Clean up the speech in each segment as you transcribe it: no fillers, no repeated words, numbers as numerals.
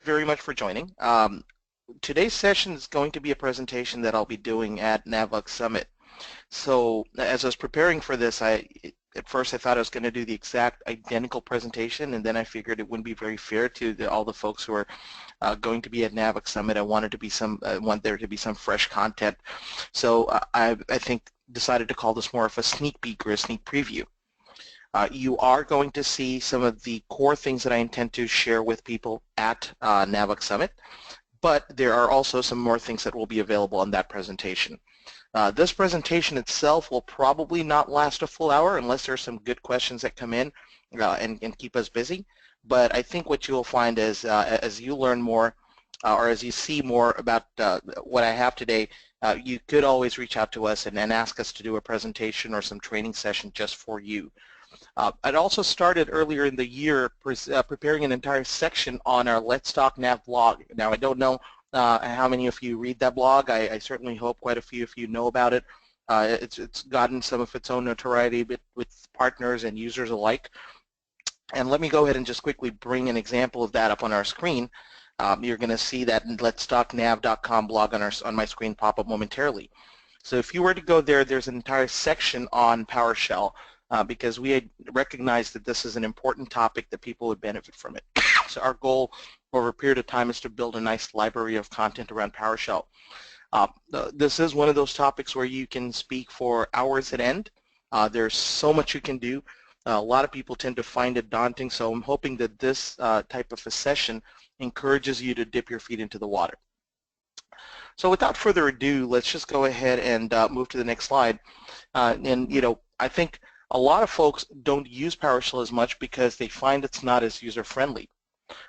very much for joining. Today's session is going to be a presentation that I'll be doing at NavLux Summit. So as I was preparing for this, at first I thought I was going to do the exact identical presentation, and then I figured it wouldn't be very fair to all the folks who are going to be at NavLux Summit. I want there to be some fresh content. So I think decided to call this more of a sneak peek or a sneak preview. You are going to see some of the core things that I intend to share with people at NavLux Summit, but there are also some more things that will be available on that presentation. This presentation itself will probably not last a full hour unless there are some good questions that come in and keep us busy. But I think what you'll find is as you learn more or as you see more about what I have today, you could always reach out to us and ask us to do a presentation or some training session just for you. I'd also started earlier in the year preparing an entire section on our Let's Talk Nav blog. Now, I don't know how many of you read that blog. I certainly hope quite a few of you know about it. It's gotten some of its own notoriety with partners and users alike. And let me go ahead and just quickly bring an example of that up on our screen. You're going to see that letstalknav.com blog on my screen pop up momentarily. So if you were to go there, there's an entire section on PowerShell because we had recognized that this is an important topic that people would benefit from it. So our goal over a period of time is to build a nice library of content around PowerShell. This is one of those topics where you can speak for hours at end. There's so much you can do. A lot of people tend to find it daunting, so I'm hoping that this type of a session encourages you to dip your feet into the water. So without further ado, let's just go ahead and move to the next slide. And you know, I think a lot of folks don't use PowerShell as much because they find it's not as user-friendly.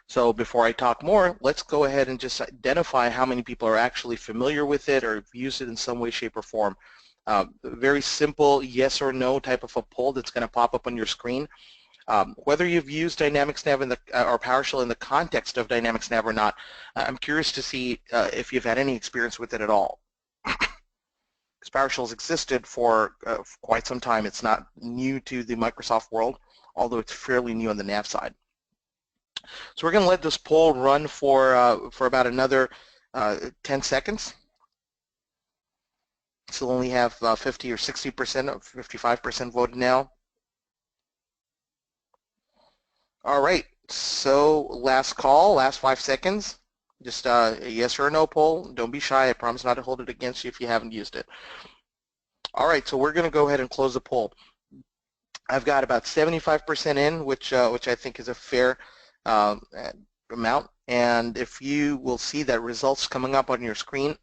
So before I talk more, let's go ahead and just identify how many people are actually familiar with it or have used it in some way, shape, or form. Very simple yes or no type of a poll that's going to pop up on your screen. Whether you've used Dynamics Nav or PowerShell in the context of Dynamics Nav or not, I'm curious to see if you've had any experience with it at all. Because PowerShell has existed for quite some time. It's not new to the Microsoft world, although it's fairly new on the Nav side. So we're going to let this poll run for about another 10 seconds. So we'll only have 50 or 60% or 55% voted now. All right, so last call, last 5 seconds. Just a yes or a no poll. Don't be shy. I promise not to hold it against you if you haven't used it. All right, so we're going to go ahead and close the poll. I've got about 75% in, which I think is a fair amount. And if you will see that results coming up on your screen,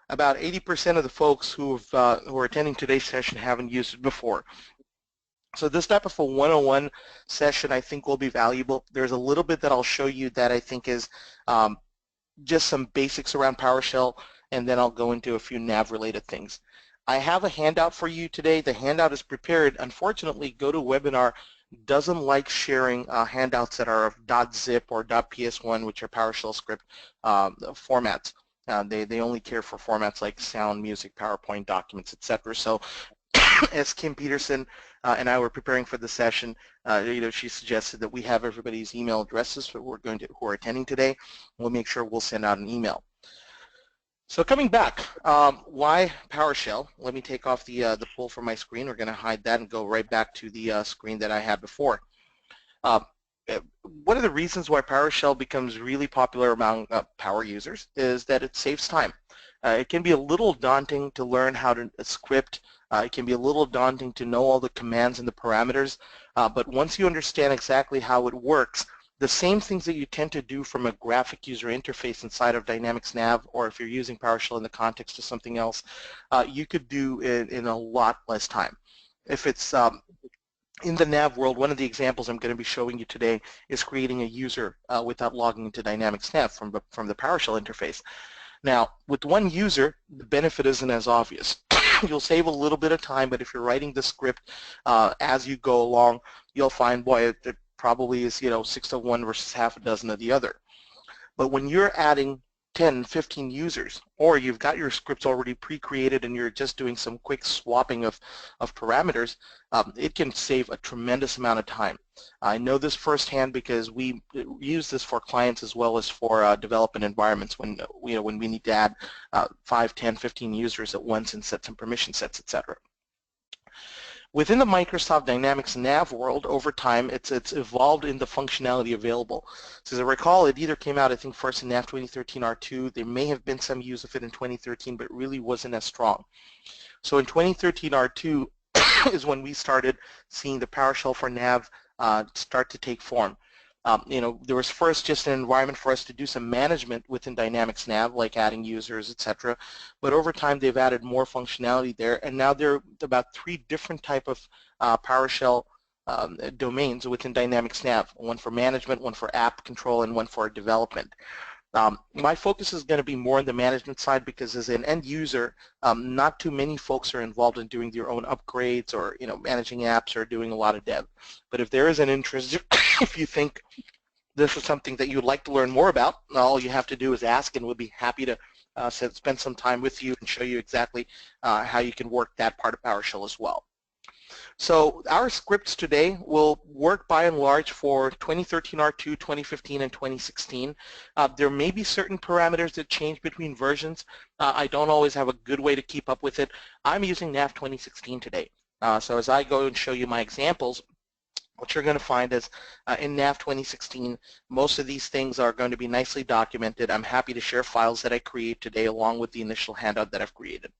about 80% of the folks who are attending today's session haven't used it before. So this type of a one-on-one session I think will be valuable. There's a little bit that I'll show you that I think is just some basics around PowerShell, and then I'll go into a few nav-related things. I have a handout for you today. The handout is prepared. Unfortunately, GoToWebinar doesn't like sharing handouts that are of .zip or .ps1, which are PowerShell script formats. They only care for formats like sound, music, PowerPoint, documents, etc. So as Kim Peterson and I were preparing for the session, you know, she suggested that we have everybody's email addresses who are attending today. We'll make sure we'll send out an email. So coming back, why PowerShell? Let me take off the poll from my screen. We're going to hide that and go right back to the screen that I had before. One of the reasons why PowerShell becomes really popular among power users is that it saves time. It can be a little daunting to learn how to script. It can be a little daunting to know all the commands and the parameters, but once you understand exactly how it works, the same things that you tend to do from a graphic user interface inside of Dynamics Nav, or if you're using PowerShell in the context of something else, you could do it in a lot less time. If it's in the Nav world, one of the examples I'm going to be showing you today is creating a user without logging into Dynamics Nav from the PowerShell interface. Now, with one user, the benefit isn't as obvious. You'll save a little bit of time, but if you're writing the script as you go along, you'll find, boy, it probably is, you know, 6 to 1 versus half a dozen of the other. But when you're adding 10, 15 users, or you've got your scripts already pre-created and you're just doing some quick swapping of parameters, it can save a tremendous amount of time. I know this firsthand because we use this for clients as well as for development environments when when we need to add 5, 10, 15 users at once and set some permission sets, etc. Within the Microsoft Dynamics Nav world, over time, it's evolved in the functionality available. So as I recall, it either came out, I think, first in Nav 2013 R2. There may have been some use of it in 2013, but it really wasn't as strong. So in 2013 R2 is when we started seeing the PowerShell for Nav start to take form. There was first just an environment for us to do some management within Dynamics Nav, like adding users, etc. But over time, they've added more functionality there, and now there are about 3 different type of PowerShell domains within Dynamics Nav, one for management, one for app control, and one for development. My focus is going to be more on the management side because as an end user, not too many folks are involved in doing their own upgrades or managing apps or doing a lot of dev. But if there is an interest, if you think this is something that you'd like to learn more about, all you have to do is ask, and we'll be happy to spend some time with you and show you exactly how you can work that part of PowerShell as well. So our scripts today will work by and large for 2013 R2, 2015, and 2016. There may be certain parameters that change between versions. I don't always have a good way to keep up with it. I'm using NAV 2016 today. So as I go and show you my examples, what you're going to find is in NAV 2016, most of these things are going to be nicely documented. I'm happy to share files that I create today along with the initial handout that I've created.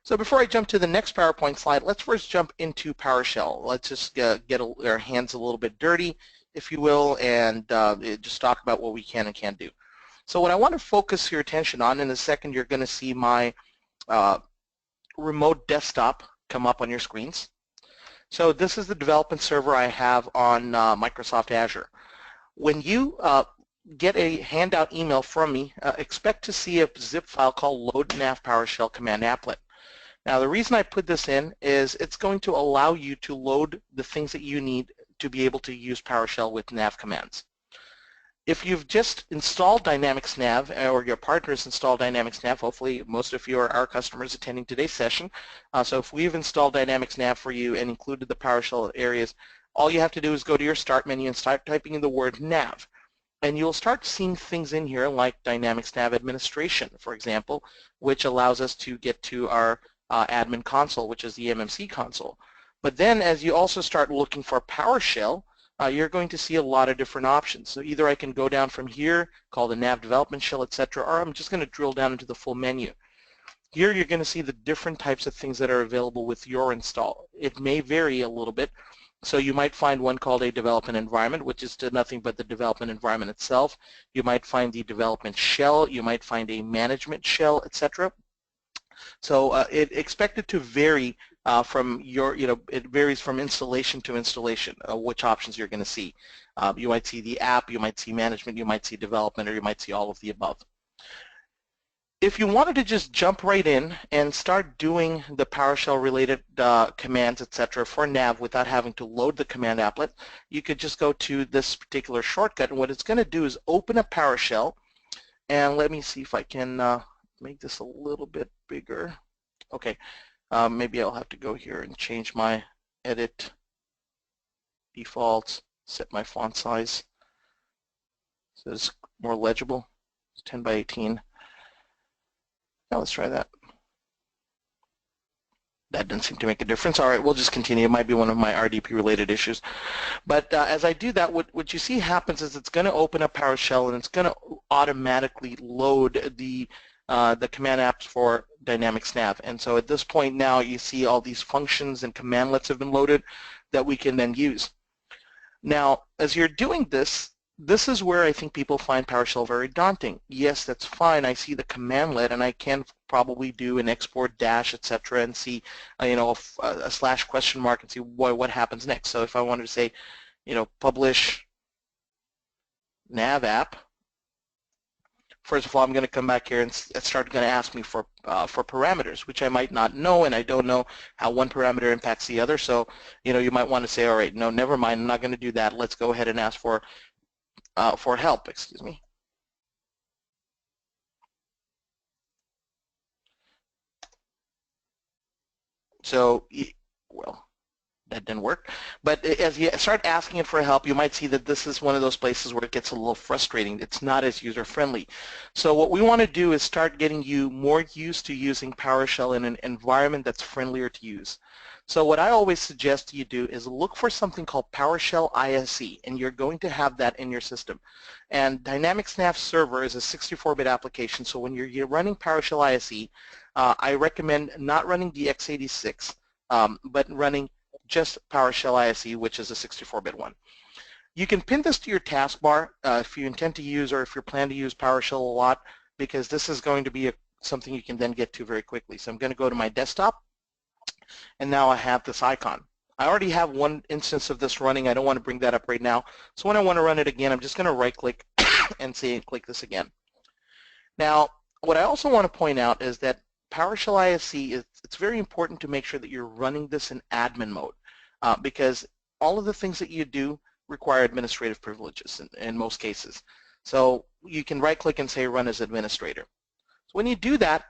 So before I jump to the next PowerPoint slide, let's first jump into PowerShell. Let's just get our hands a little bit dirty, if you will, and just talk about what we can and can't do. So what I want to focus your attention on, in a second you're going to see my remote desktop come up on your screens. So this is the development server I have on Microsoft Azure. When you get a handout email from me, expect to see a zip file called load nav PowerShell command applet. Now the reason I put this in is it's going to allow you to load the things that you need to be able to use PowerShell with nav commands. If you've just installed Dynamics Nav or your partners installed Dynamics Nav, hopefully most of you are our customers attending today's session, so if we've installed Dynamics Nav for you and included the PowerShell areas, all you have to do is go to your start menu and start typing in the word nav. And you'll start seeing things in here like Dynamics Nav Administration, for example, which allows us to get to our admin console, which is the MMC console. But then as you also start looking for PowerShell, you're going to see a lot of different options. So either I can go down from here, call the nav development shell, etc., or I'm just going to drill down into the full menu. Here you're going to see the different types of things that are available with your install. It may vary a little bit. So you might find one called a development environment, which is nothing but the development environment itself. You might find the development shell. You might find a management shell, etc. So it expected to vary from your, it varies from installation to installation, which options you're going to see. You might see the app, you might see management, you might see development, or you might see all of the above. If you wanted to just jump right in and start doing the PowerShell related commands, etc. for nav without having to load the command applet, you could just go to this particular shortcut, and what it's going to do is open a PowerShell, and let me see if I can make this a little bit bigger. Okay, maybe I'll have to go here and change my edit defaults, set my font size so it's more legible. It's 10 by 18. Now let's try that. That didn't seem to make a difference. All right, we'll just continue. It might be one of my RDP related issues. But as I do that, what you see happens is it's going to open up PowerShell and it's going to automatically load the command apps for Dynamics Nav. And so at this point now you see all these functions and commandlets have been loaded that we can then use. Now as you're doing this, this is where I think people find PowerShell very daunting. Yes, that's fine. I see the commandlet and I can probably do an export dash, etc. and see a slash question mark and see what happens next. So if I wanted to say, publish nav app, first of all, I'm going to come back here and start going to ask me for parameters, which I might not know, and I don't know how one parameter impacts the other. So, you might want to say, all right, no, never mind, I'm not going to do that. Let's go ahead and ask for help. Excuse me. So, well, that didn't work. But as you start asking it for help, you might see that this is one of those places where it gets a little frustrating. It's not as user-friendly. So what we want to do is start getting you more used to using PowerShell in an environment that's friendlier to use. So what I always suggest you do is look for something called PowerShell ISE, and you're going to have that in your system. And Dynamics Nav Server is a 64-bit application, so when you're running PowerShell ISE, I recommend not running the x86, but running just PowerShell ISE, which is a 64-bit one. You can pin this to your taskbar if you intend to use or if you plan to use PowerShell a lot, because this is going to be something you can then get to very quickly. So I'm going to go to my desktop, and now I have this icon. I already have one instance of this running. I don't want to bring that up right now. So when I want to run it again, I'm just going to right-click and say click this again. Now, what I also want to point out is that PowerShell ISE, it's very important to make sure that you're running this in admin mode because all of the things that you do require administrative privileges in most cases. So you can right-click and say run as administrator. So when you do that,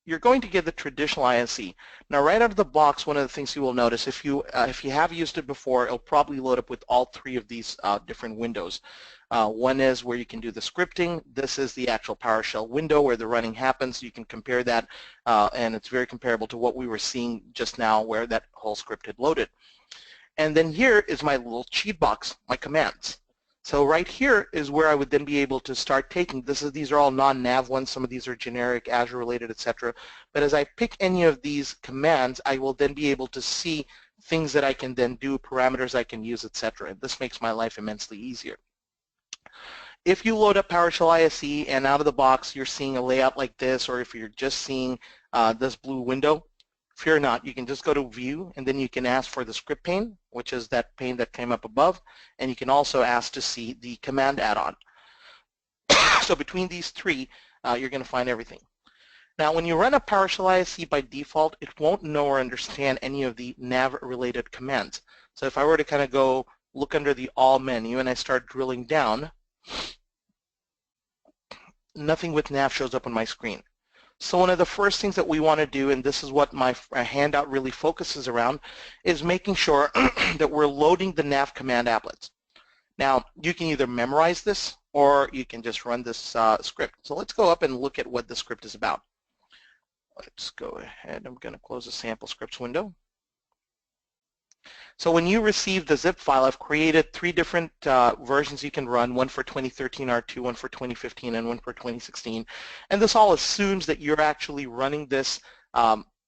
you're going to get the traditional ISE. Now right out of the box, one of the things you will notice, if you have used it before, it'll probably load up with all three of these different windows. One is where you can do the scripting. This is the actual PowerShell window where the running happens. You can compare that, and it's very comparable to what we were seeing just now where that whole script had loaded. And then here is my little cheat box, my commands. So right here is where I would then be able to start taking, these are all non-nav ones, some of these are generic, Azure related, etc. But as I pick any of these commands, I will then be able to see things that I can then do, parameters I can use, etc. And this makes my life immensely easier. If you load up PowerShell ISE and out of the box you're seeing a layout like this, or if you're just seeing this blue window, fear not, you can just go to View and then you can ask for the script pane, which is that pane that came up above, and you can also ask to see the command add-on. So between these three, you're going to find everything. Now when you run a PowerShell ISE by default, it won't know or understand any of the nav-related commands. So if I were to kind of go look under the All menu and I start drilling down, nothing with nav shows up on my screen. So one of the first things that we want to do, and this is what my handout really focuses around, is making sure that we're loading the nav command applets. Now, you can either memorize this or you can just run this script. So let's go up and look at what the script is about. Let's go ahead. I'm going to close the sample scripts window. So when you receive the zip file, I've created three different versions you can run, one for 2013 R2, one for 2015, and one for 2016. And this all assumes that you're actually running this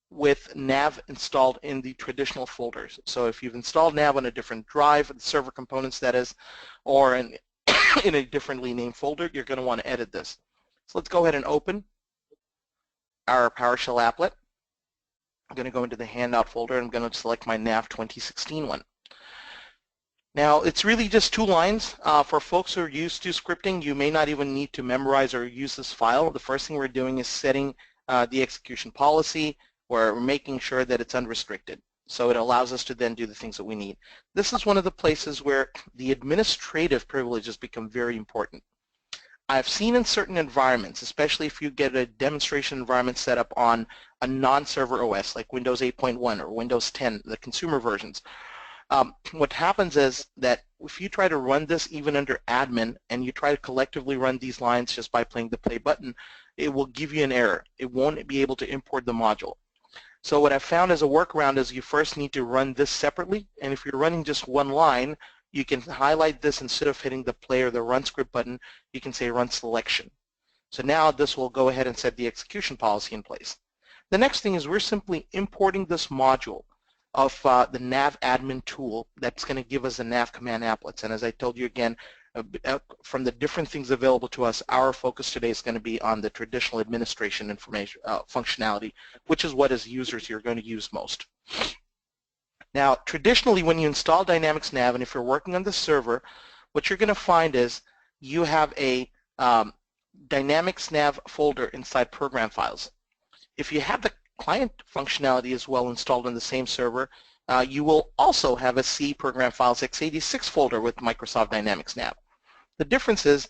with nav installed in the traditional folders. So if you've installed nav on a different drive, the server components that is, or in a differently named folder, you're going to want to edit this. So let's go ahead and open our PowerShell applet. I'm going to go into the handout folder and I'm going to select my nav 2016 one. Now it's really just two lines. For folks who are used to scripting, you may not even need to memorize or use this file. The first thing we're doing is setting the execution policy, where we're making sure that it's unrestricted. So it allows us to then do the things that we need. This is one of the places where the administrative privileges become very important. I've seen in certain environments, especially if you get a demonstration environment set up on a non-server OS like Windows 8.1 or Windows 10, the consumer versions, what happens is that if you try to run this even under admin and you try to collectively run these lines just by playing the play button, it will give you an error. It won't be able to import the module. So what I've found as a workaround is you first need to run this separately, and if you're running just one line, you can highlight this instead of hitting the play or the run script button, you can say run selection. So now this will go ahead and set the execution policy in place. The next thing is we're simply importing this module of the nav admin tool that's going to give us the nav command applets. And as I told you again, from the different things available to us, our focus today is going to be on the traditional administration information functionality, which is what as users you're going to use most. Now, traditionally, when you install Dynamics Nav, and if you're working on the server, what you're going to find is you have a Dynamics Nav folder inside program files. If you have the client functionality as well installed on the same server, you will also have a C program files x86 folder with Microsoft Dynamics Nav. The difference is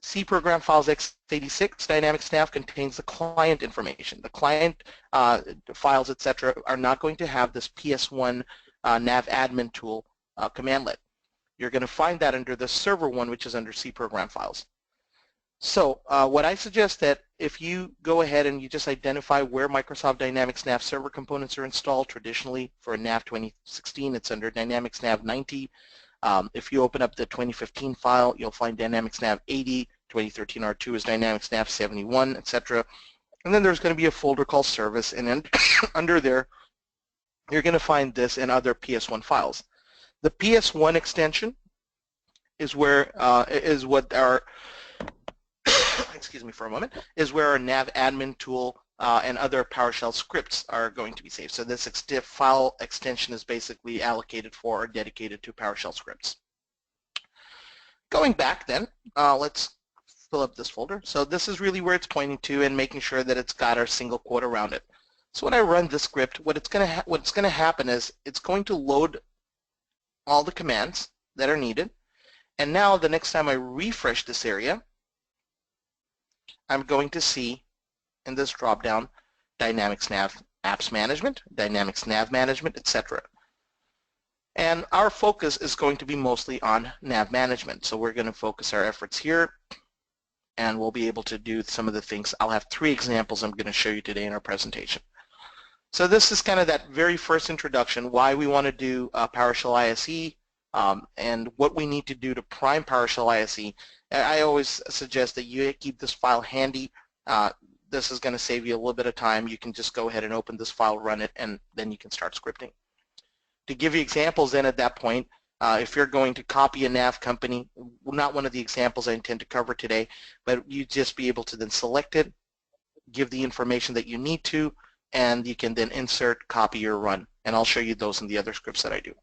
C program files x86, Dynamics Nav contains the client information. The client files, etc., are not going to have this PS1 nav admin tool commandlet. You're going to find that under the server one, which is under C program files. So what I suggest that if you go ahead and you just identify where Microsoft Dynamics Nav server components are installed, traditionally for NAV 2016 it's under Dynamics Nav 90. If you open up the 2015 file, you'll find Dynamics Nav 80, 2013 R2 is Dynamics Nav 71, etc. And then there's going to be a folder called Service, and then under there you're going to find this and other PS1 files. The PS1 extension is where what our excuse me for a moment, is where our nav admin tool and other PowerShell scripts are going to be saved. So this file extension is basically allocated for or dedicated to PowerShell scripts. Going back then, let's fill up this folder. So this is really where it's pointing to and making sure that it's got our single quote around it. So when I run this script, what's going to happen is it's going to load all the commands that are needed. And now the next time I refresh this area, I'm going to see in this drop-down Dynamics Nav Apps Management, Dynamics Nav Management, etc. And our focus is going to be mostly on nav management. So we're going to focus our efforts here, and we'll be able to do some of the things. I'll have 3 examples I'm going to show you today in our presentation. So this is kind of that very first introduction, why we want to do PowerShell ISE, and what we need to do to prime PowerShell ISE. I always suggest that you keep this file handy. This is going to save you a little bit of time. You can just go ahead and open this file, run it, and then you can start scripting. To give you examples then at that point, if you're going to copy a nav company, not one of the examples I intend to cover today, but you just be able to then select it, give the information that you need to, and you can then insert, copy, or run. And I'll show you those in the other scripts that I do.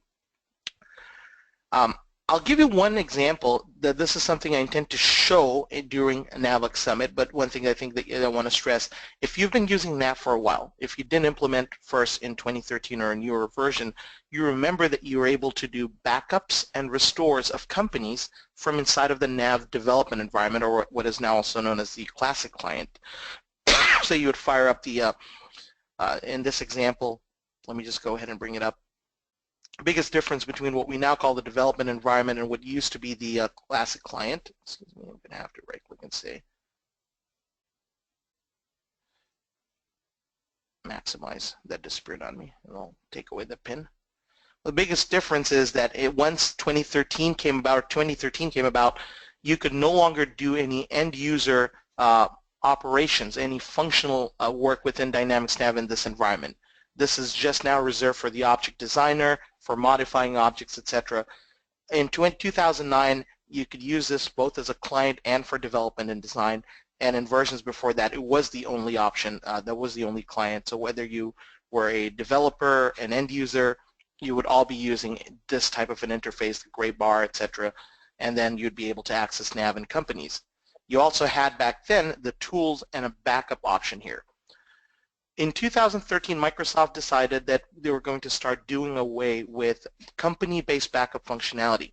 I'll give you one example that this is something I intend to show during NavX Summit, but one thing I think that I want to stress, if you've been using Nav for a while, if you didn't implement first in 2013 or a newer version, you remember that you were able to do backups and restores of companies from inside of the Nav development environment, or what is now also known as the classic client. So you would fire up the, in this example, let me just go ahead and bring it up. Biggest difference between what we now call the development environment and what used to be the classic client. Excuse me, I'm going to have to right click and say maximize. That disappeared on me, and I'll take away the pin. The biggest difference is that once 2013 came about, you could no longer do any end user operations, any functional work within Dynamics Nav in this environment. This is just now reserved for the object designer, for modifying objects, etc. In 2009, you could use this both as a client and for development and design. And in versions before that, it was the only option. That was the only client. So whether you were a developer, an end user, you would all be using this type of an interface, the gray bar, etc. And then you'd be able to access Nav and companies. You also had back then the tools and a backup option here. In 2013, Microsoft decided that they were going to start doing away with company-based backup functionality.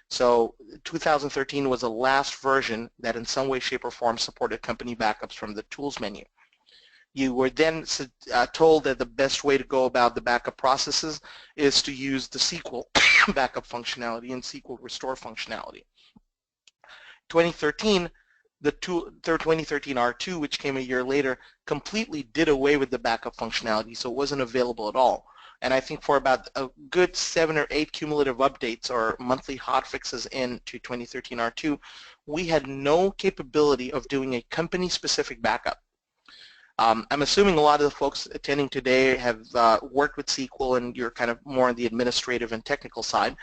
So 2013 was the last version that in some way, shape, or form supported company backups from the tools menu. You were then told that the best way to go about the backup processes is to use the SQL backup functionality and SQL restore functionality. 2013, the 2013 R2, which came a year later, completely did away with the backup functionality, so it wasn't available at all. And I think for about a good 7 or 8 cumulative updates or monthly hotfixes into 2013 R2, we had no capability of doing a company-specific backup. I'm assuming a lot of the folks attending today have worked with SQL and you're kind of more on the administrative and technical side.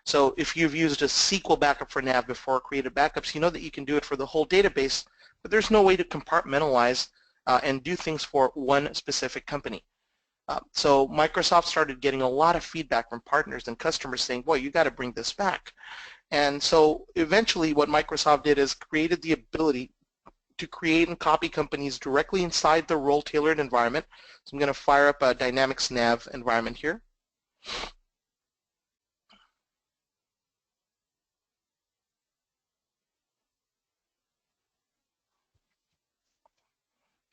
So if you've used a SQL backup for Nav before, created backups, you know that you can do it for the whole database, but there's no way to compartmentalize and do things for one specific company. So Microsoft started getting a lot of feedback from partners and customers saying, boy, you got to bring this back. And so eventually what Microsoft did is created the ability to create and copy companies directly inside the role-tailored environment. So I'm going to fire up a Dynamics Nav environment here.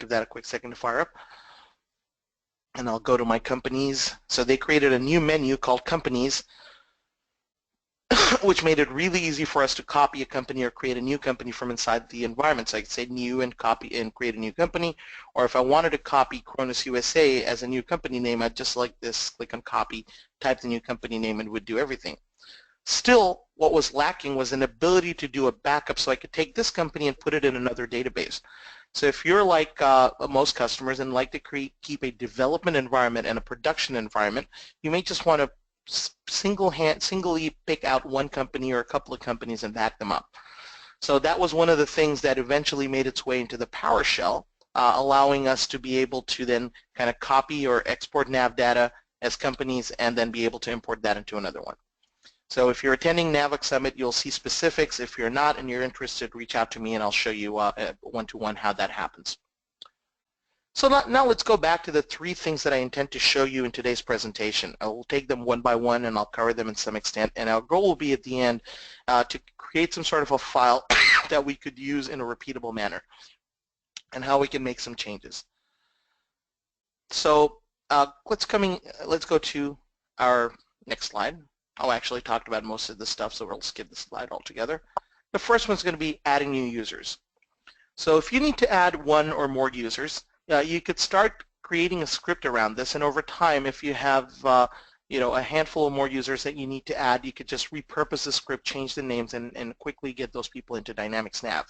give that a quick second to fire up. And I'll go to my companies. So they created a new menu called companies, which made it really easy for us to copy a company or create a new company from inside the environment. So I could say new and copy and create a new company. Or if I wanted to copy Cronus USA as a new company name, I'd just like this, click on copy, type the new company name, and it would do everything. Still, what was lacking was an ability to do a backup so I could take this company and put it in another database. So if you're like most customers and like to keep a development environment and a production environment, you may just want to singly pick out one company or a couple of companies and back them up. So that was one of the things that eventually made its way into the PowerShell, allowing us to be able to then kind of copy or export nav data as companies and then be able to import that into another one. So if you're attending NAVOC Summit, you'll see specifics. If you're not and you're interested, reach out to me and I'll show you one-to-one how that happens. So now let's go back to the three things that I intend to show you in today's presentation. I will take them one by one and I'll cover them in some extent, and our goal will be at the end to create some sort of a file that we could use in a repeatable manner and how we can make some changes. So let's go to our next slide. I actually talked about most of this stuff, so we'll skip the slide altogether. The first one's going to be adding new users. So if you need to add one or more users, you could start creating a script around this, and over time, if you have a handful of more users that you need to add, you could just repurpose the script, change the names, and quickly get those people into Dynamics Nav.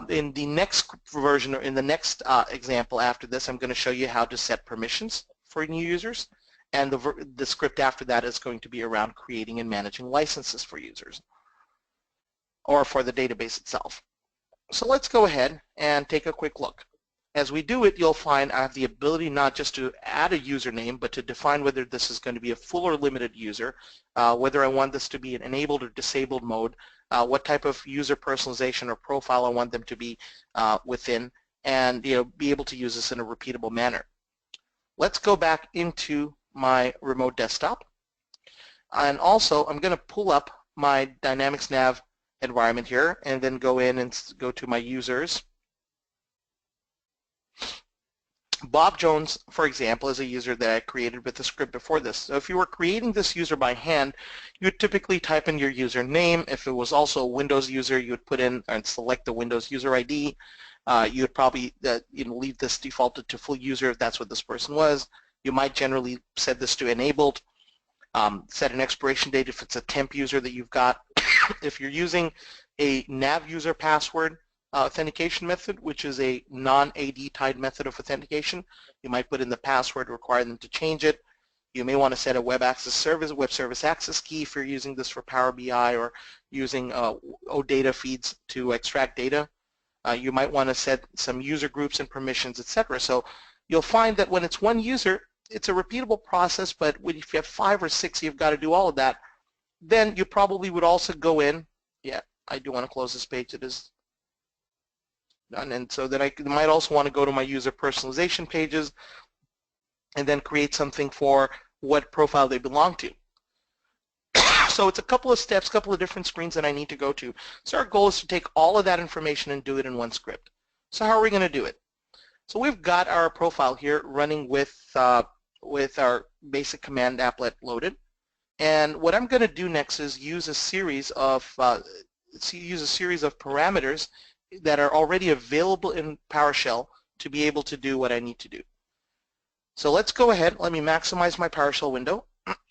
In the next version, or in the next example after this, I'm going to show you how to set permissions for new users, and the script after that is going to be around creating and managing licenses for users or for the database itself. So let's go ahead and take a quick look. As we do it, you'll find I have the ability not just to add a username, but to define whether this is going to be a full or limited user, whether I want this to be an enabled or disabled mode, what type of user personalization or profile I want them to be within, and be able to use this in a repeatable manner. Let's go back into my remote desktop, and also I'm going to pull up my Dynamics Nav environment here and then go in and go to my users. Bob Jones, for example, is a user that I created with the script before this. So if you were creating this user by hand, you would typically type in your username. If it was also a Windows user, you would put in and select the Windows user ID. You would probably leave this defaulted to full user if that's what this person was. You might generally set this to enabled, set an expiration date if it's a temp user that you've got. If you're using a nav user password authentication method, which is a non-AD tied method of authentication, you might put in the password, require them to change it. You may want to set a web service access key if you're using this for Power BI or using OData feeds to extract data. You might want to set some user groups and permissions, etc. So you'll find that when it's one user, it's a repeatable process, but if you have 5 or 6, you've got to do all of that. Then you probably would also go in, yeah, I do want to close this page, it is done, and so then I might also want to go to my user personalization pages and then create something for what profile they belong to. So it's a couple of steps, a couple of different screens that I need to go to. So our goal is to take all of that information and do it in one script. So how are we going to do it? So we've got our profile here running with our basic command applet loaded, and what I'm going to do next is use a series of parameters that are already available in PowerShell to be able to do what I need to do. So let's go ahead. Let me maximize my PowerShell window.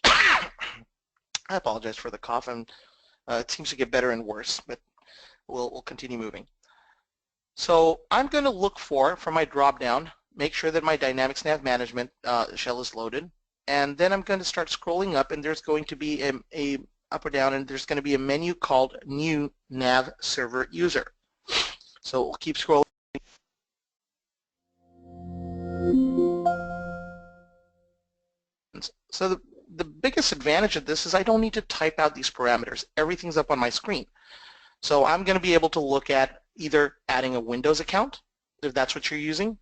I apologize for the cough, and it seems to get better and worse, but we'll continue moving. So I'm going to look for my drop-down, make sure that my Dynamics Nav Management shell is loaded, and then I'm going to start scrolling up, and there's going to be a up or down, and there's going to be a menu called New Nav Server User. So we'll keep scrolling. So the biggest advantage of this is I don't need to type out these parameters. Everything's up on my screen. So I'm going to be able to look at either adding a Windows account, if that's what you're using.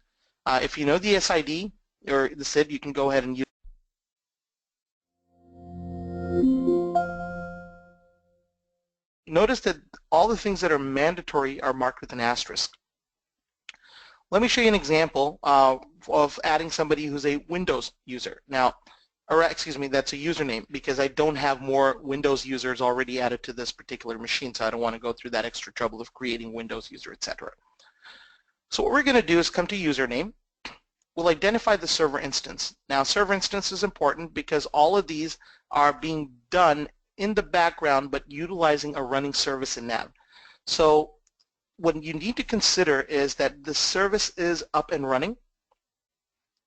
If you know the SID or the SID, you can go ahead and use. Notice that all the things that are mandatory are marked with an asterisk. Let me show you an example of adding somebody who's a Windows user. Now, or excuse me, that's a username because I don't have more Windows users already added to this particular machine, so I don't want to go through that extra trouble of creating Windows user, etc. So what we're going to do is come to username. We'll identify the server instance. Now, server instance is important because all of these are being done in the background but utilizing a running service in Nav. So what you need to consider is that the service is up and running,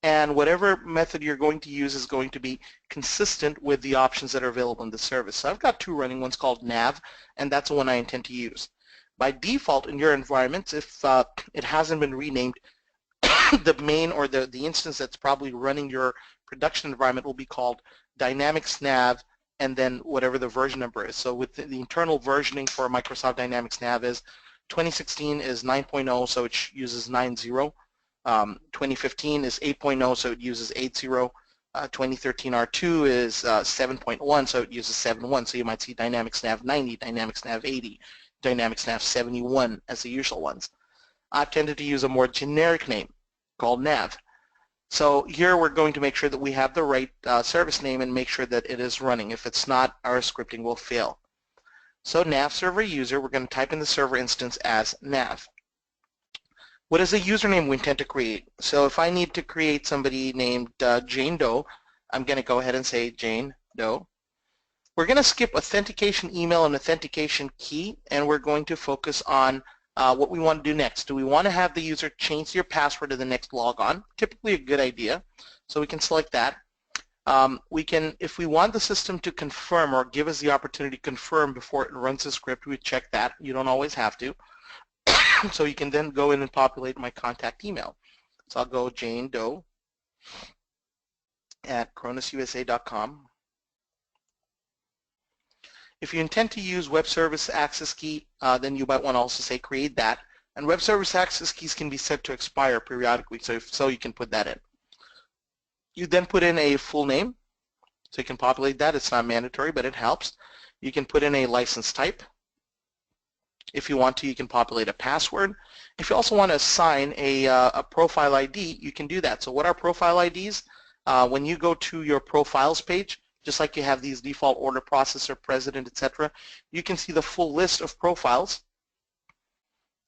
and whatever method you're going to use is going to be consistent with the options that are available in the service. So I've got two running, one's called Nav, and that's the one I intend to use. By default in your environments, if it hasn't been renamed, the main or the instance that's probably running your production environment will be called Dynamics Nav and then whatever the version number is. So with the internal versioning for Microsoft Dynamics Nav is 2016 is 9.0, so it uses 9.0. 2015 is 8.0, so it uses 8.0. 2013 R2 is 7.1, so it uses 7.1. So you might see Dynamics Nav 90, Dynamics Nav 80, Dynamics Nav 71 as the usual ones. I've tended to use a more generic name called Nav. So here we're going to make sure that we have the right service name and make sure that it is running. If it's not, our scripting will fail. So Nav server user, we're going to type in the server instance as Nav. What is a username we intend to create? So if I need to create somebody named Jane Doe, I'm going to go ahead and say Jane Doe. We're going to skip authentication email and authentication key, and we're going to focus on what we want to do next. Do we want to have the user change their password to the next logon? Typically a good idea. So we can select that. We can, if we want the system to confirm or give us the opportunity to confirm before it runs the script, we check that. You don't always have to. So you can then go in and populate my contact email. So I'll go Jane Doe at CronusUSA.com. If you intend to use web service access key, then you might want to also say create that. And web service access keys can be set to expire periodically, so you can put that in. You then put in a full name, so you can populate that. It's not mandatory, but it helps. You can put in a license type. If you want to, you can populate a password. If you also want to assign a profile ID, you can do that. So what are profile IDs? When you go to your profiles page, just like you have these default order processor, president, etc., you can see the full list of profiles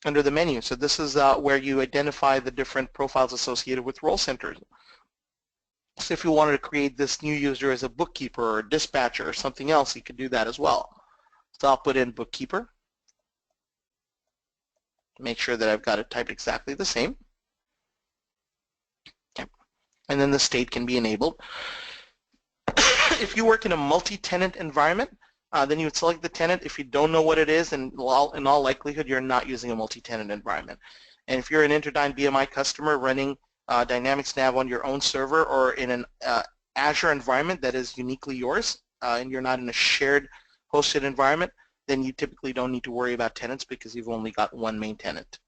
under the menu. So this is where you identify the different profiles associated with role centers. So if you wanted to create this new user as a bookkeeper or a dispatcher or something else, you could do that as well. So I'll put in bookkeeper. Make sure that I've got it typed exactly the same. Okay. And then the state can be enabled. If you work in a multi-tenant environment, then you would select the tenant. If you don't know what it is, then in all likelihood you're not using a multi-tenant environment. And if you're an InterDyn BMI customer running Dynamics Nav on your own server or in an Azure environment that is uniquely yours, and you're not in a shared hosted environment, then you typically don't need to worry about tenants because you've only got one main tenant.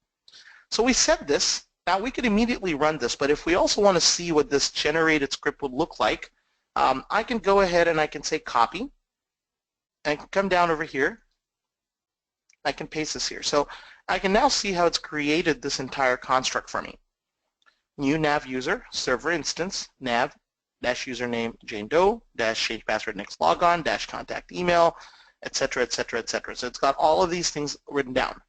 So we set this. Now we could immediately run this, but if we also want to see what this generated script would look like, I can go ahead and I can say copy, and I can come down over here. I can paste this here. So I can now see how it's created this entire construct for me. New nav user, server instance, nav, dash username Jane Doe, dash change password next logon, dash contact email, etc., etc., etc. So it's got all of these things written down.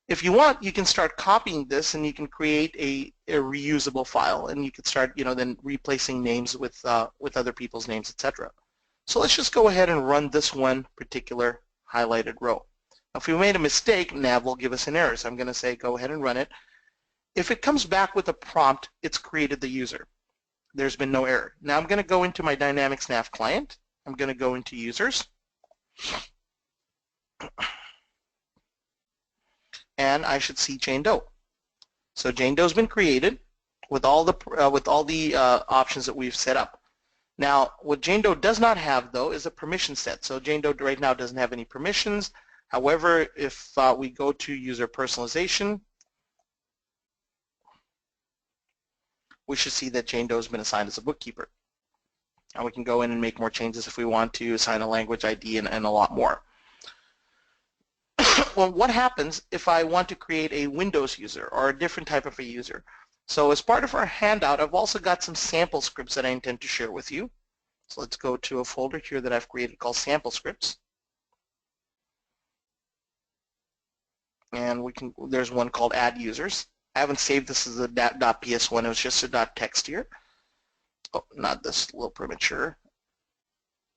If you want, you can start copying this and you can create a reusable file, and you can start, then replacing names with other people's names, etc. So let's just go ahead and run this one particular highlighted row. Now, if we made a mistake, nav will give us an error. So I'm going to say go ahead and run it. If it comes back with a prompt, it's created the user. There's been no error. Now I'm going to go into my Dynamics Nav client. I'm going to go into users. And I should see Jane Doe. So Jane Doe's been created with all the options that we've set up. Now, what Jane Doe does not have, though, is a permission set. So Jane Doe right now doesn't have any permissions. However, if we go to user personalization, we should see that Jane Doe has been assigned as a bookkeeper. And we can go in and make more changes if we want to, assign a language ID and a lot more. well, what happens if I want to create a Windows user or a different type of a user? So as part of our handout, I've also got some sample scripts that I intend to share with you. So let's go to a folder here that I've created called sample scripts. And there's one called add users. I haven't saved this as a .ps one, it was just a .text here. Oh, not this, a little premature.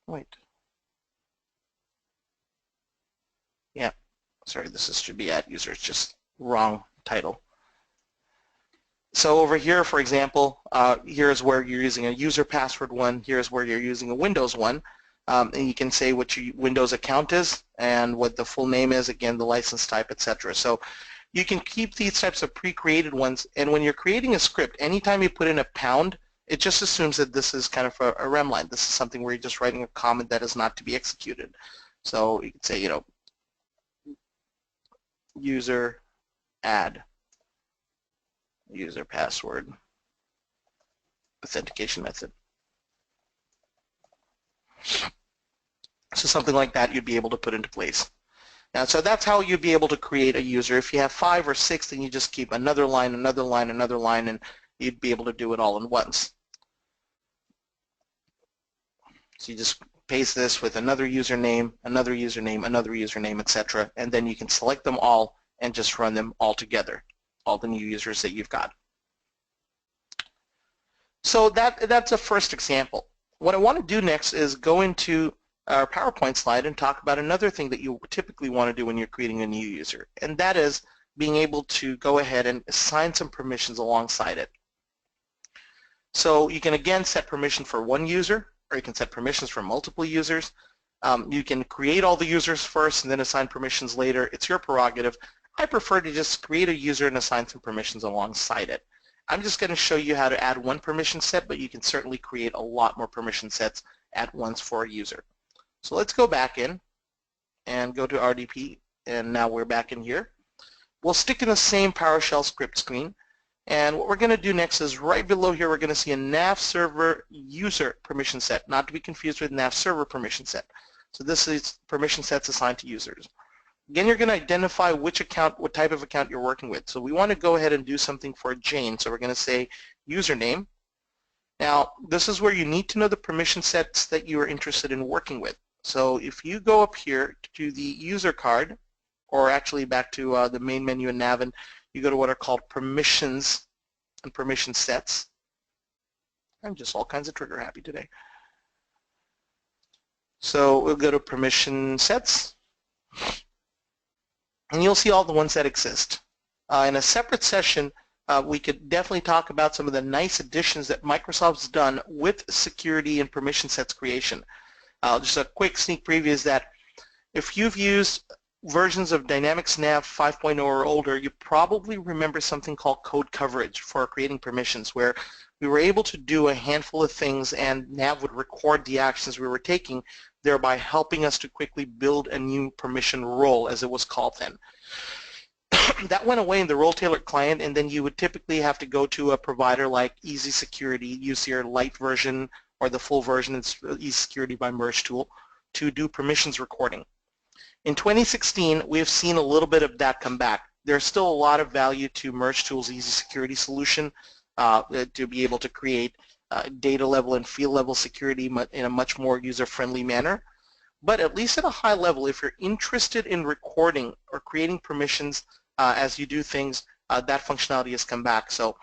Wait. Yeah, sorry, should be add users, just wrong title. So over here, for example, here's where you're using a user password one, here's where you're using a Windows one, and you can say what your Windows account is and what the full name is, again, the license type, etc. So you can keep these types of pre-created ones, and when you're creating a script, anytime you put in a pound, it just assumes that this is kind of a rem line. This is something where you're just writing a comment that is not to be executed. So you could say, you know, user add user password authentication method. So something like that you'd be able to put into place. Now, so that's how you'd be able to create a user. If you have 5 or 6, then you just keep another line, another line, another line, and you'd be able to do it all in once. So you just paste this with another username, another username, another username, etc., and then you can select them all and just run them all together, all the new users that you've got. So that's a first example. What I want to do next is go into our PowerPoint slide and talk about another thing that you typically want to do when you're creating a new user, and that is being able to go ahead and assign some permissions alongside it. So you can again set permission for one user, or you can set permissions for multiple users. You can create all the users first and then assign permissions later. It's your prerogative. I prefer to just create a user and assign some permissions alongside it. I'm just going to show you how to add one permission set, but you can certainly create a lot more permission sets at once for a user. So let's go back in and go to RDP, and now we're back in here. We'll stick in the same PowerShell script screen, and what we're going to do next is right below here we're going to see a nav server user permission set, not to be confused with nav server permission set. So this is permission sets assigned to users. Again, you're going to identify which account, what type of account you're working with. So we want to go ahead and do something for Jane. So we're going to say username. Now, this is where you need to know the permission sets that you are interested in working with. So if you go up here to the user card, or actually back to the main menu in Nav, and you go to what are called permissions and permission sets. I'm just all kinds of trigger happy today. So we'll go to permission sets, and you'll see all the ones that exist. In a separate session, we could definitely talk about some of the nice additions that Microsoft's done with security and permission sets creation. Just a quick sneak preview is that if you've used versions of Dynamics Nav 5.0 or older, you probably remember something called code coverage for creating permissions, where we were able to do a handful of things and Nav would record the actions we were taking, thereby helping us to quickly build a new permission role, as it was called then. That went away in the role-tailored client, and then you would typically have to go to a provider like Easy Security, use your light version or the full version, it's Easy Security by Merge tool, to do permissions recording. In 2016, we have seen a little bit of that come back. There's still a lot of value to Merge Tool's Easy Security solution to be able to create data level and field level security in a much more user-friendly manner. But at least at a high level, if you're interested in recording or creating permissions as you do things, that functionality has come back. So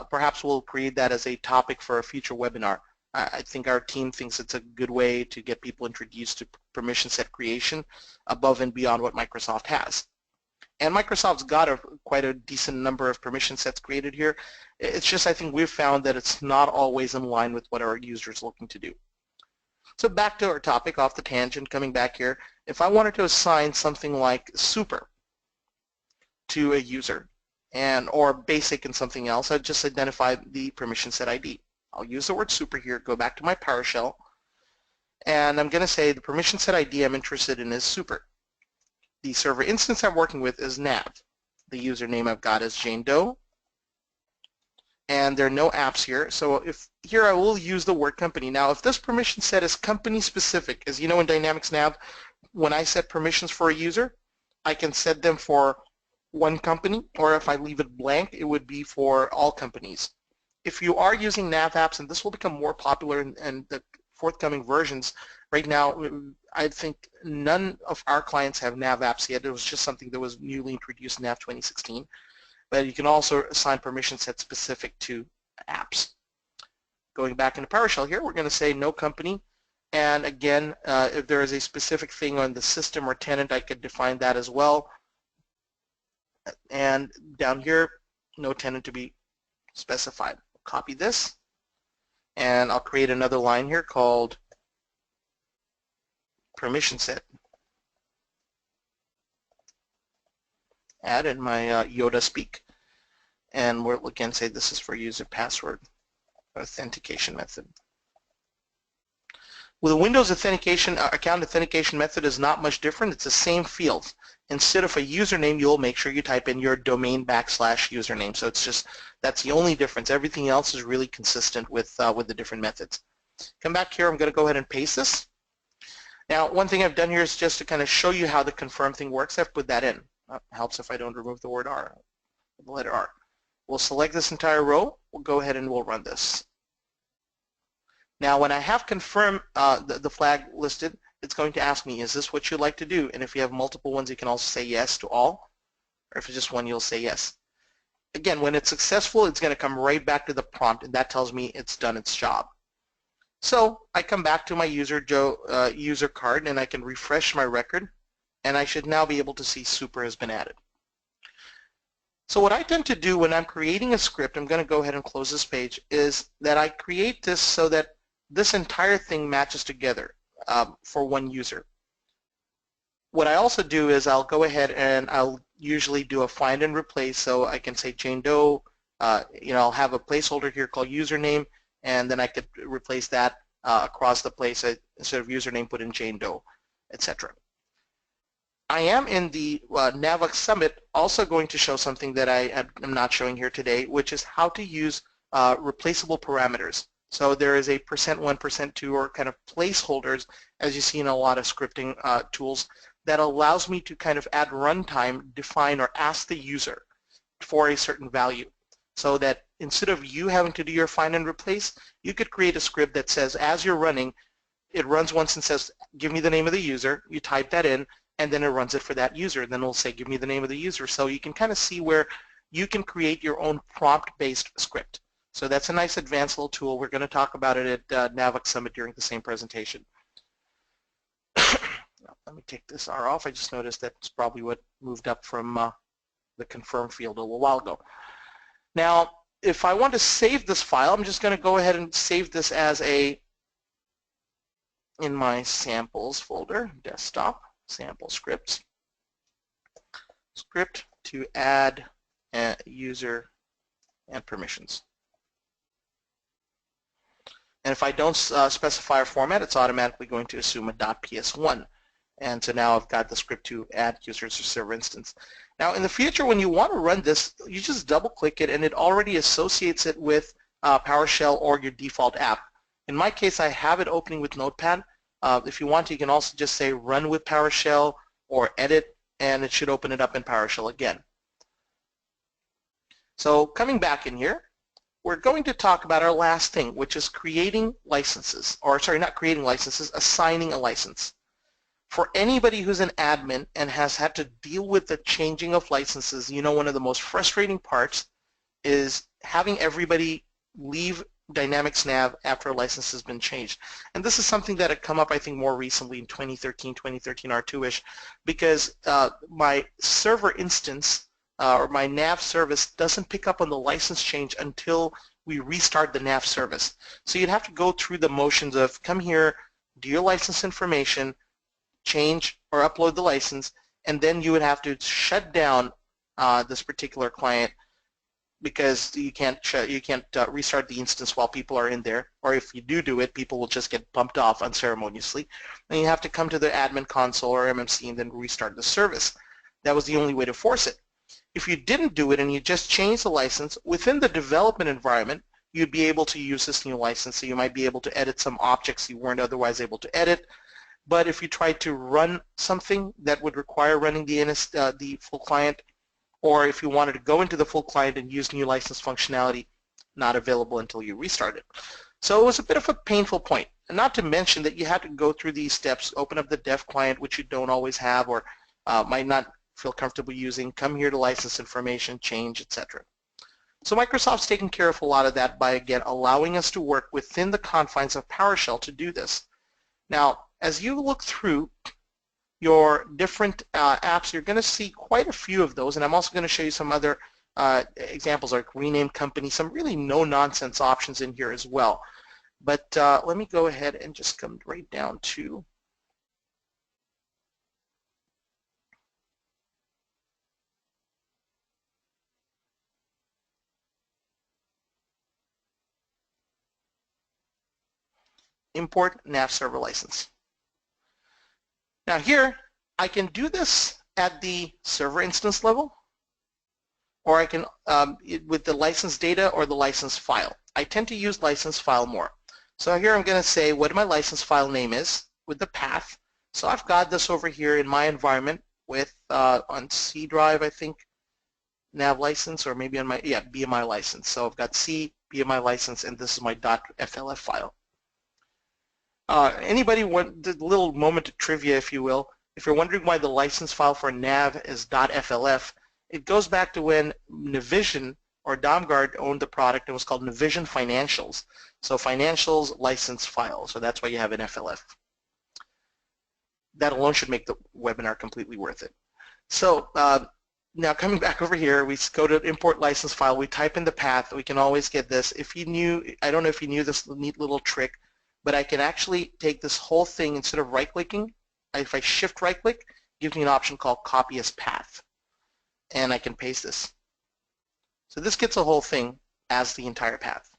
perhaps we'll create that as a topic for a future webinar. I think our team thinks it's a good way to get people introduced to permission set creation above and beyond what Microsoft has. And Microsoft's got quite a decent number of permission sets created here. It's just I think we've found that it's not always in line with what our users are looking to do. So back to our topic, off the tangent, coming back here, if I wanted to assign something like super to a user or basic and something else, I'd just identify the permission set ID. I'll use the word super here, go back to my PowerShell, and I'm going to say the permission set ID I'm interested in is super. The server instance I'm working with is nav. The username I've got is Jane Doe, and there are no apps here. So if here I will use the word company. Now if this permission set is company specific, as you know in Dynamics Nav, when I set permissions for a user, I can set them for one company, or if I leave it blank, it would be for all companies. If you are using nav apps, and this will become more popular in the forthcoming versions, right now I think none of our clients have nav apps yet. It was just something that was newly introduced in nav 2016. But you can also assign permission sets specific to apps. Going back into PowerShell here, we're going to say no company. And again, if there is a specific thing on the system or tenant, I could define that as well. And down here, no tenant to be specified. Copy this, and I'll create another line here called permission set. Add in my Yoda speak, and we'll again say this is for user password authentication method. With a Windows authentication account authentication method is not much different. It's the same field. Instead of a username, you'll make sure you type in your domain / username. So it's just, that's the only difference. Everything else is really consistent with the different methods. Come back here. I'm going to go ahead and paste this. Now, one thing I've done here is just to kind of show you how the confirm thing works. I've put that in. Helps if I don't remove the word R, the letter R. We'll select this entire row. We'll go ahead and we'll run this. Now, when I have confirmed the flag listed, it's going to ask me, is this what you'd like to do? And if you have multiple ones, you can also say yes to all. Or if it's just one, you'll say yes. Again, when it's successful, it's going to come right back to the prompt, and that tells me it's done its job. So I come back to my user card, and I can refresh my record, and I should now be able to see super has been added. So what I tend to do when I'm creating a script, I'm going to go ahead and close this page, is that I create this so that this entire thing matches together for one user. What I also do is I'll go ahead and I'll usually do a find and replace, so I can say Jane Doe, I'll have a placeholder here called username, and then I could replace that across the place. Instead of username, put in Jane Doe, etc. I am in the NAVOX Summit also going to show something that I am not showing here today, which is how to use replaceable parameters. So there is a %1, %2, or kind of placeholders, as you see in a lot of scripting tools, that allows me to kind of at runtime define or ask the user for a certain value. So that instead of you having to do your find and replace, you could create a script that says as you're running, it runs once and says, give me the name of the user, you type that in, and then it runs it for that user. And then it'll say, give me the name of the user. So you can kind of see where you can create your own prompt-based script. So that's a nice advanced little tool. We're going to talk about it at NAVOX Summit during the same presentation. Let me take this R off. I just noticed that's probably what moved up from the confirm field a little while ago. Now, if I want to save this file, I'm just going to go ahead and save this as in my samples folder, desktop, sample scripts, script to add user and permissions. And if I don't specify a format, it's automatically going to assume a .ps1. And so now I've got the script to add users or server instance. Now in the future, when you want to run this, you just double click it and it already associates it with PowerShell or your default app. In my case, I have it opening with Notepad. If you want to, you can also just say run with PowerShell or edit, and it should open it up in PowerShell again. So coming back in here, we're going to talk about our last thing, which is creating licenses, or sorry, not creating licenses, assigning a license. For anybody who's an admin and has had to deal with the changing of licenses, you know one of the most frustrating parts is having everybody leave Dynamics Nav after a license has been changed. And this is something that had come up, I think, more recently in 2013 R2-ish, because my server instance or my nav service doesn't pick up on the license change until we restart the nav service. So you'd have to go through the motions of come here, do your license information, change or upload the license, and then you would have to shut down this particular client because you can't restart the instance while people are in there, or if you do it, people will just get bumped off unceremoniously. And you have to come to the admin console or MMC and then restart the service. That was the only way to force it. If you didn't do it and you just changed the license, within the development environment, you'd be able to use this new license. So you might be able to edit some objects you weren't otherwise able to edit. but if you try to run something that would require running the full client, or if you wanted to go into the full client and use new license functionality, not available until you restart it. So it was a bit of a painful point. And not to mention that you had to go through these steps, open up the dev client, which you don't always have or might not feel comfortable using, come here to license information, change, etc. So Microsoft's taking care of a lot of that by, again, allowing us to work within the confines of PowerShell to do this. Now, as you look through your different apps, you're going to see quite a few of those, and I'm also going to show you some other examples like rename company, some really no-nonsense options in here as well. But let me go ahead and just come right down to import nav server license. Now here, I can do this at the server instance level, or I can with the license data or the license file. I tend to use license file more. So here I'm going to say what my license file name is with the path. So I've got this over here in my environment with on C drive, I think, nav license, or maybe on my, yeah, BMI license. So I've got C, BMI license, and this is my .flf file. Anybody want a little moment of trivia, if you will? If you're wondering why the license file for nav is .flf, it goes back to when Navision or Domgard owned the product. It was called Navision Financials. So Financials license file. So that's why you have an FLF. That alone should make the webinar completely worth it. So now coming back over here, we go to import license file. We type in the path. We can always get this. If you knew, I don't know if you knew this neat little trick, but I can actually take this whole thing instead of right-clicking. If I shift right-click, it gives me an option called copy as path. And I can paste this. So this gets the whole thing as the entire path,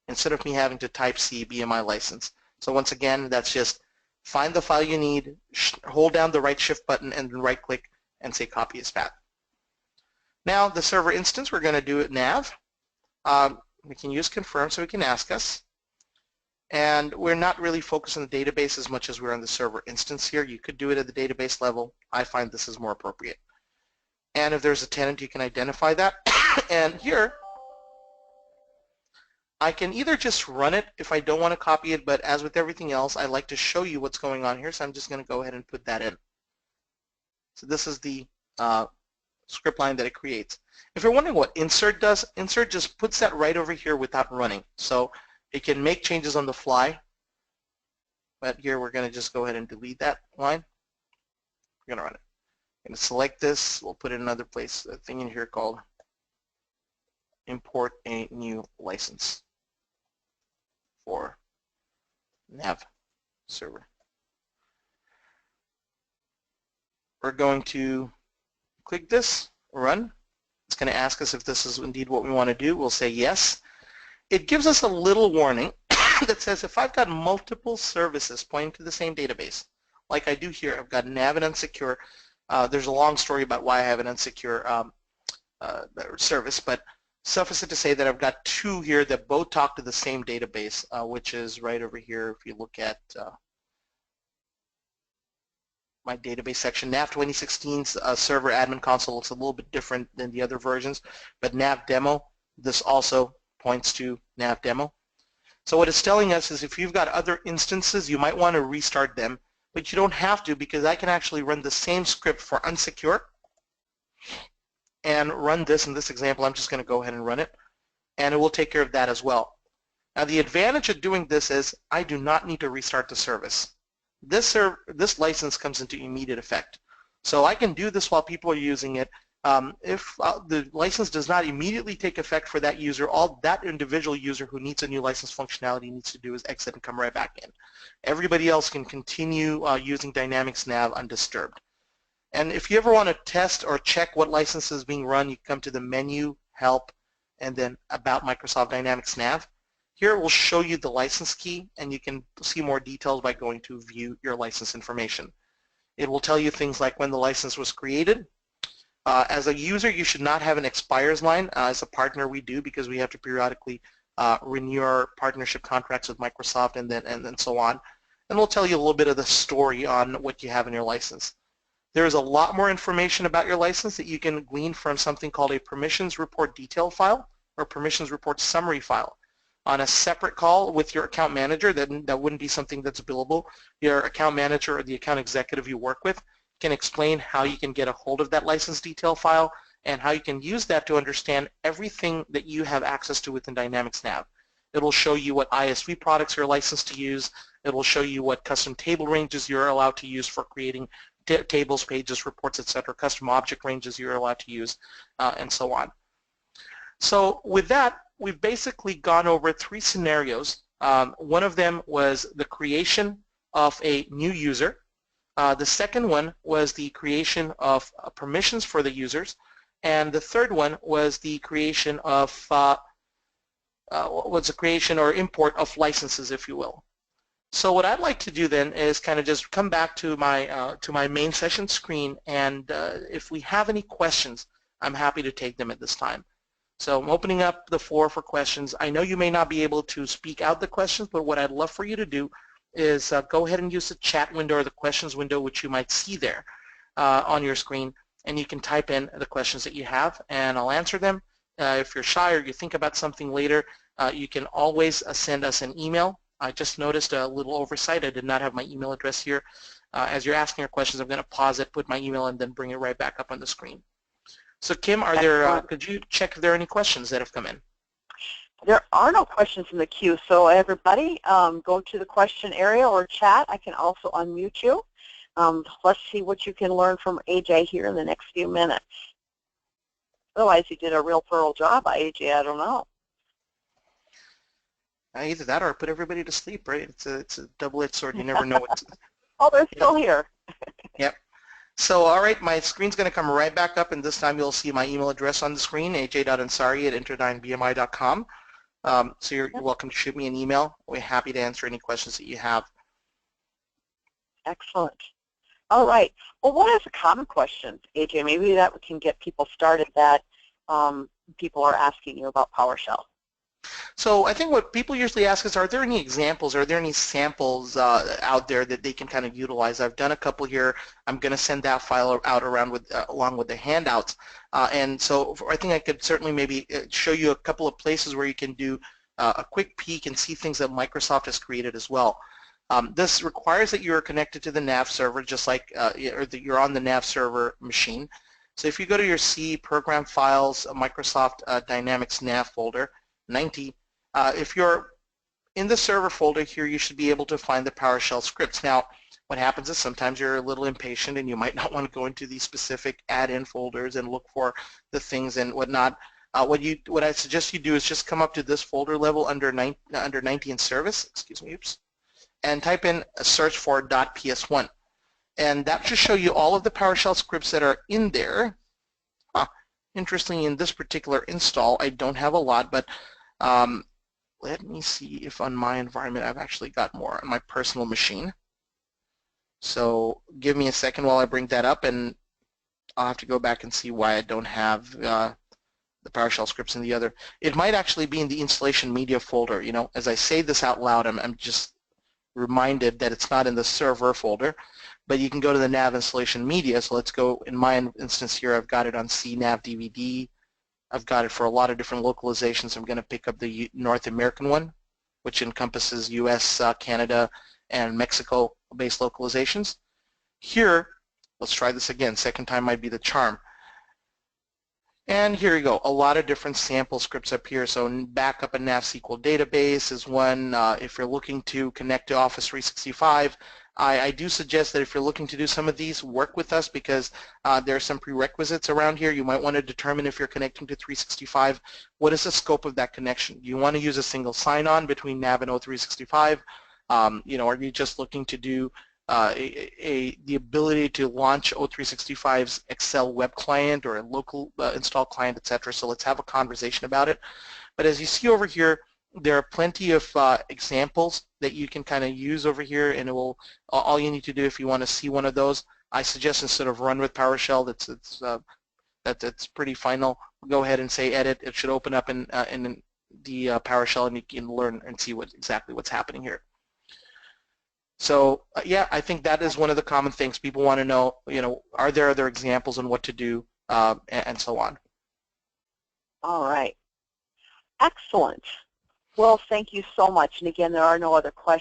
instead of me having to type C, BMI license. So once again, that's just find the file you need, hold down the right shift button, and then right-click and say copy as path. Now the server instance, we're going to do it nav. We can use confirm so we can ask us. And we're not really focused on the database as much as we're on the server instance here. You could do it at the database level. I find this is more appropriate. And if there's a tenant, you can identify that. And here, I can either just run it if I don't want to copy it, but as with everything else, I like to show you what's going on here, so I'm just going to go ahead and put that in. So this is the script line that it creates. If you're wondering what insert does, insert just puts that right over here without running. So it can make changes on the fly, but here we're going to just go ahead and delete that line. We're going to run it. I'm going to select this. We'll put it in another place, a thing in here called import a new license for nav server. We're going to click this, run. It's going to ask us if this is indeed what we want to do. We'll say yes. It gives us a little warning that says if I've got multiple services pointing to the same database, like I do here, I've got nav and unsecure. There's a long story about why I have an unsecure service, but suffice it to say that I've got two here that both talk to the same database, which is right over here. If you look at my database section, nav 2016's server admin console looks a little bit different than the other versions, but nav demo, this also points to nav demo. So what it's telling us is if you've got other instances, you might want to restart them, but you don't have to, because I can actually run the same script for unsecure and run this. In this example, I'm just going to go ahead and run it, and it will take care of that as well. Now the advantage of doing this is I do not need to restart the service. This license comes into immediate effect. So I can do this while people are using it. If the license does not immediately take effect for that user, all that individual user who needs a new license functionality needs to do is exit and come right back in. Everybody else can continue using Dynamics Nav undisturbed. And if you ever want to test or check what license is being run, you come to the menu, help, and then about Microsoft Dynamics Nav. Here it will show you the license key, and you can see more details by going to view your license information. It will tell you things like when the license was created. As a user, you should not have an expires line. As a partner, we do, because we have to periodically renew our partnership contracts with Microsoft and so on. and we'll tell you a little bit of the story on what you have in your license. There is a lot more information about your license that you can glean from something called a permissions report detail file or permissions report summary file. On a separate call with your account manager, that wouldn't be something that's billable. Your account manager or the account executive you work with can explain how you can get a hold of that license detail file and how you can use that to understand everything that you have access to within Dynamics Nav. It will show you what ISV products you're licensed to use. It will show you what custom table ranges you're allowed to use for creating tables, pages, reports, etc., custom object ranges you're allowed to use, and so on. So with that, we've basically gone over 3 scenarios. One of them was the creation of a new user. The second one was the creation of permissions for the users. And the third one was the creation of creation or import of licenses, if you will. So what I'd like to do then is kind of just come back to my main session screen, and if we have any questions, I'm happy to take them at this time. So I'm opening up the floor for questions. I know you may not be able to speak out the questions, but what I'd love for you to do is go ahead and use the chat window or the questions window, which you might see there on your screen, and you can type in the questions that you have, and I'll answer them. If you're shy or you think about something later, you can always send us an email. I just noticed a little oversight. I did not have my email address here. As you're asking your questions, I'm going to pause it, put my email, and then bring it right back up on the screen. So Kim, are there? Could you check if there are any questions that have come in? There are no questions in the queue, so everybody go to the question area or chat. I can also unmute you. Let's see what you can learn from AJ here in the next few minutes. Otherwise, you did a real thorough job, AJ. I don't know. Either that or put everybody to sleep, right? It's a double-edged sword. You never know what's... Oh, they're still here. Yep. So, all right, my screen's going to come right back up, and this time you'll see my email address on the screen, aj.ansari@interdynbmi.com. So you're welcome to shoot me an email. We're happy to answer any questions that you have. Excellent. All right. Well, what is a common question, AJ? Maybe that can get people started that people are asking you about PowerShell. So I think what people usually ask is, are there any examples, are there any samples out there that they can kind of utilize? I've done a couple here. I'm going to send that file out around with along with the handouts. And so I think I could certainly maybe show you a couple of places where you can do a quick peek and see things that Microsoft has created as well. This requires that you are connected to the NAV server, just like or that you're on the NAV server machine. So if you go to your C program files, Microsoft Dynamics NAV folder, 90. If you're in the server folder here, you should be able to find the PowerShell scripts. Now, what happens is sometimes you're a little impatient and you might not want to go into these specific add-in folders and look for the things and whatnot. What I suggest you do is just come up to this folder level under 90 in service, excuse me, oops, and type in a search for .ps1. And that should show you all of the PowerShell scripts that are in there. Interestingly, in this particular install, I don't have a lot, but let me see if on my environment I've actually got more on my personal machine. So give me a second while I bring that up, and I'll have to go back and see why I don't have the PowerShell scripts in the other. It might actually be in the installation media folder. You know, as I say this out loud, I'm just reminded that it's not in the server folder, but you can go to the NAV installation media. So let's go, in my instance here, I've got it on CNAV DVD. I've got it for a lot of different localizations. I'm going to pick up the North American one, which encompasses US, Canada, and Mexico-based localizations. Here, let's try this again. Second time might be the charm. And here you go, a lot of different sample scripts up here. So backup a NavSQL database is one. If you're looking to connect to Office 365, I do suggest that if you're looking to do some of these, work with us, because there are some prerequisites around here. You might want to determine, if you're connecting to 365, what is the scope of that connection? Do you want to use a single sign-on between Nav and O365? You know, are you just looking to do the ability to launch O365's Excel web client or a local install client, etc.? So let's have a conversation about it. But as you see over here, there are plenty of examples that you can kind of use over here, and it will. All you need to do, if you want to see one of those, I suggest instead of run with PowerShell, that's pretty final. Go ahead and say edit. It should open up in the PowerShell, and you can learn and see exactly what's happening here. So yeah, I think that is one of the common things people want to know. Are there other examples on what to do, and so on. All right. Excellent. Well, thank you so much. And again, there are no other questions.